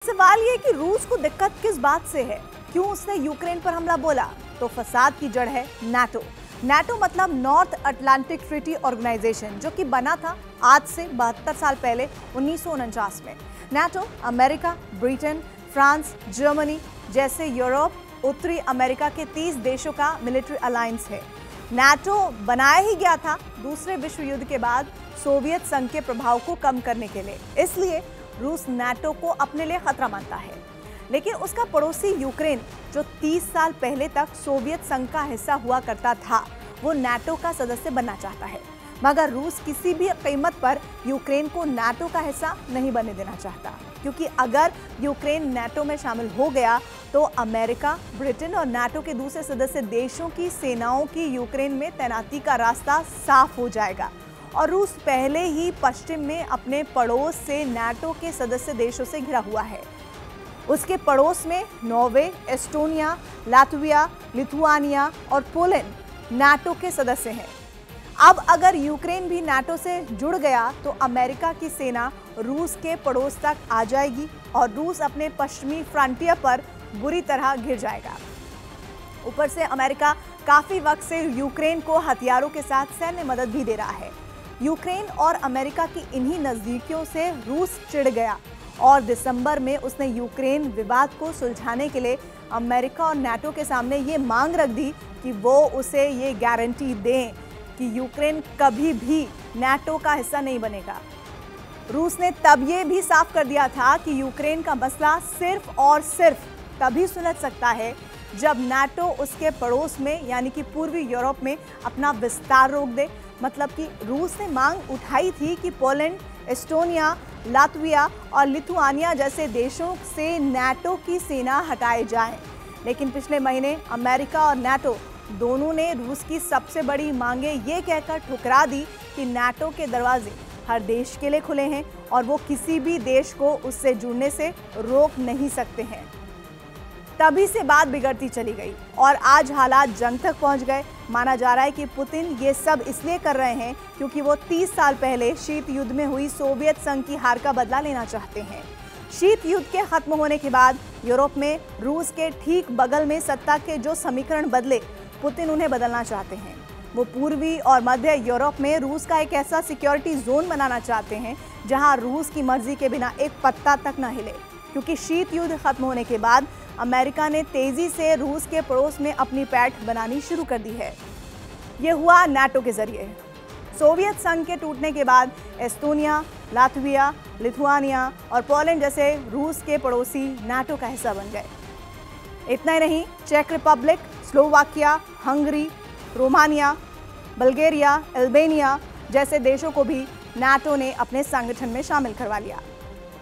सवाल ये कि रूस को दिक्कत किस बात से है, क्यों उसने यूक्रेन पर हमला बोला? तो फसाद की जड़ है नाटो। नाटो मतलब नॉर्थ अटलांटिक ट्रीटी ऑर्गेनाइजेशन, जो कि बना था आज से 72 साल पहले 1949 में। NATO America, Britain, France, Germany जैसे यूरोप, उत्तरी अमेरिका के 30 देशों का मिलिट्री अलायंस है। नाटो बनाया ही गया था दूसरे विश्व युद्ध के बाद सोवियत संघ के प्रभाव को कम करने के लिए। इसलिए रूस नाटो को अपने लिए खतरा मानता है। लेकिन उसका पड़ोसी यूक्रेन, जो 30 साल पहले तक सोवियत संघ का हिस्सा हुआ करता था, वो नाटो का सदस्य बनना चाहता है। मगर रूस किसी भी कीमत पर यूक्रेन को नाटो का हिस्सा नहीं बनने देना चाहता, क्योंकि अगर यूक्रेन नाटो में शामिल हो गया तो अमेरिका, ब्रिटेन और नाटो के दूसरे सदस्य देशों की सेनाओं की यूक्रेन में तैनाती का रास्ता साफ हो जाएगा। और रूस पहले ही पश्चिम में अपने पड़ोस से नाटो के सदस्य देशों से घिरा हुआ है। उसके पड़ोस में नॉर्वे, एस्टोनिया, लातविया, लिथुआनिया और पोलैंड नाटो के सदस्य हैं। अब अगर यूक्रेन भी नाटो से जुड़ गया तो अमेरिका की सेना रूस के पड़ोस तक आ जाएगी और रूस अपने पश्चिमी फ्रंटियर पर बुरी तरह घिर जाएगा। ऊपर से अमेरिका काफी वक्त से यूक्रेन को हथियारों के साथ सैन्य मदद भी दे रहा है। यूक्रेन और अमेरिका की इन्हीं नजदीकियों से रूस चिढ़ गया और दिसंबर में उसने यूक्रेन विवाद को सुलझाने के लिए अमेरिका और नाटो के सामने ये मांग रख दी कि वो उसे ये गारंटी दें कि यूक्रेन कभी भी नाटो का हिस्सा नहीं बनेगा। रूस ने तब ये भी साफ कर दिया था कि यूक्रेन का मसला सिर्फ और सिर्फ तभी सुलझ सकता है जब नाटो उसके पड़ोस में यानी कि पूर्वी यूरोप में अपना विस्तार रोक दे। मतलब कि रूस ने मांग उठाई थी कि पोलैंड, एस्टोनिया, लातविया और लिथुआनिया जैसे देशों से नाटो की सेना हटाए जाए। लेकिन पिछले महीने अमेरिका और नाटो दोनों ने रूस की सबसे बड़ी मांगे ये कहकर ठुकरा दी कि नाटो के दरवाजे हर देश के लिए खुले हैं और वो किसी भी देश को उससे जुड़ने से रोक नहीं सकते हैं। तभी से बात बिगड़ती चली गई और आज हालात जंग तक पहुंच गए। माना जा रहा है कि पुतिन ये सब इसलिए कर रहे हैं क्योंकि वो 30 साल पहले शीत युद्ध में हुई सोवियत संघ की हार का बदला लेना चाहते हैं। शीत युद्ध के खत्म होने के बाद यूरोप में रूस के ठीक बगल में सत्ता के जो समीकरण बदले, पुतिन उन्हें बदलना चाहते हैं। वो पूर्वी और मध्य यूरोप में रूस का एक ऐसा सिक्योरिटी जोन बनाना चाहते हैं जहां रूस की मर्जी के बिना एक पत्ता तक न हिले, क्योंकि शीत युद्ध खत्म होने के बाद अमेरिका ने तेजी से रूस के पड़ोस में अपनी पैठ बनानी शुरू कर दी है। ये हुआ नाटो के जरिए। सोवियत संघ के टूटने के बाद एस्टोनिया, लातविया, लिथुआनिया और पोलैंड जैसे रूस के पड़ोसी नाटो का हिस्सा बन गए। इतना ही नहीं, चेक Republic, Slovakia, Hungary, Romania, Bulgaria, Albania जैसे देशों को भी नाटो ने अपने संगठन में शामिल करवा लिया।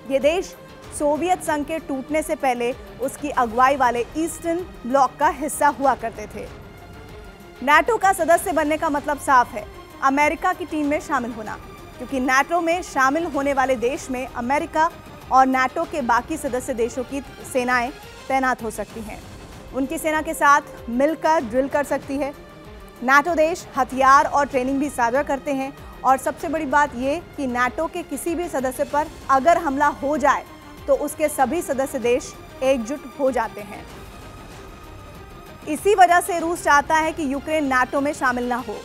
ये देश सोवियत संघ के टूटने से पहले उसकी अगुवाई वाले ईस्टर्न ब्लॉक का हिस्सा हुआ करते थे। नाटो का सदस्य बनने का मतलब साफ है, अमेरिका की टीम में शामिल होना, क्योंकि नाटो में शामिल होने वाले देश में अमेरिका और नाटो के बाकी सदस्य देशों की सेनाएं तैनात हो सकती हैं। उनकी सेना के साथ मिलकर ड्रिल कर सकती है। नाटो देश हथियार और ट्रेनिंग भी साझा करते हैं और सबसे बड़ी बात ये कि नाटो के किसी भी सदस्य पर अगर हमला हो जाए तो उसके सभी सदस्य देश एकजुट हो जाते हैं। इसी वजह से रूस चाहता है कि यूक्रेन नाटो में शामिल ना हो।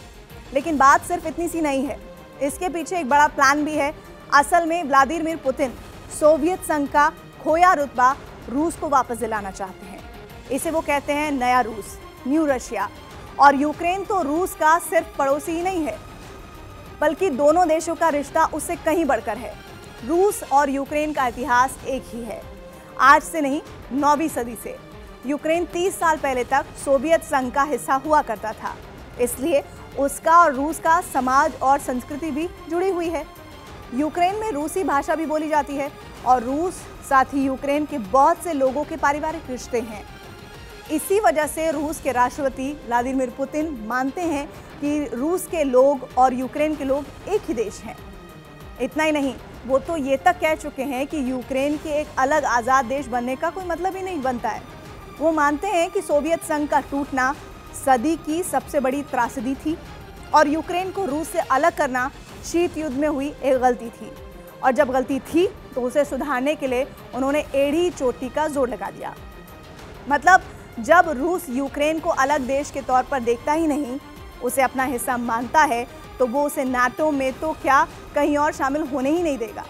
लेकिन बात सिर्फ इतनी सी नहीं है, इसके पीछे एक बड़ा प्लान भी है। असल में व्लादिमीर पुतिन सोवियत संघ का खोया रुतबा रूस को वापस दिलाना चाहते हैं। इसे वो कहते हैं नया रूस, न्यू रशिया। और यूक्रेन तो रूस का सिर्फ पड़ोसी ही नहीं है, बल्कि दोनों देशों का रिश्ता उससे कहीं बढ़कर है। रूस और यूक्रेन का इतिहास एक ही है, आज से नहीं 9वीं सदी से। यूक्रेन 30 साल पहले तक सोवियत संघ का हिस्सा हुआ करता था, इसलिए उसका और रूस का समाज और संस्कृति भी जुड़ी हुई है। यूक्रेन में रूसी भाषा भी बोली जाती है और रूस साथ ही यूक्रेन के बहुत से लोगों के पारिवारिक रिश्ते हैं। इसी वजह से रूस के राष्ट्रपति व्लादिमीर पुतिन मानते हैं कि रूस के लोग और यूक्रेन के लोग एक ही देश हैं। इतना ही नहीं, वो तो ये तक कह चुके हैं कि यूक्रेन के एक अलग आज़ाद देश बनने का कोई मतलब ही नहीं बनता है। वो मानते हैं कि सोवियत संघ का टूटना सदी की सबसे बड़ी त्रासदी थी और यूक्रेन को रूस से अलग करना शीत युद्ध में हुई एक गलती थी। और जब गलती थी तो उसे सुधारने के लिए उन्होंने एड़ी चोटी का जोर लगा दिया। मतलब जब रूस यूक्रेन को अलग देश के तौर पर देखता ही नहीं, उसे अपना हिस्सा मानता है, तो वो उसे नाटो में तो क्या कहीं और शामिल होने ही नहीं देगा।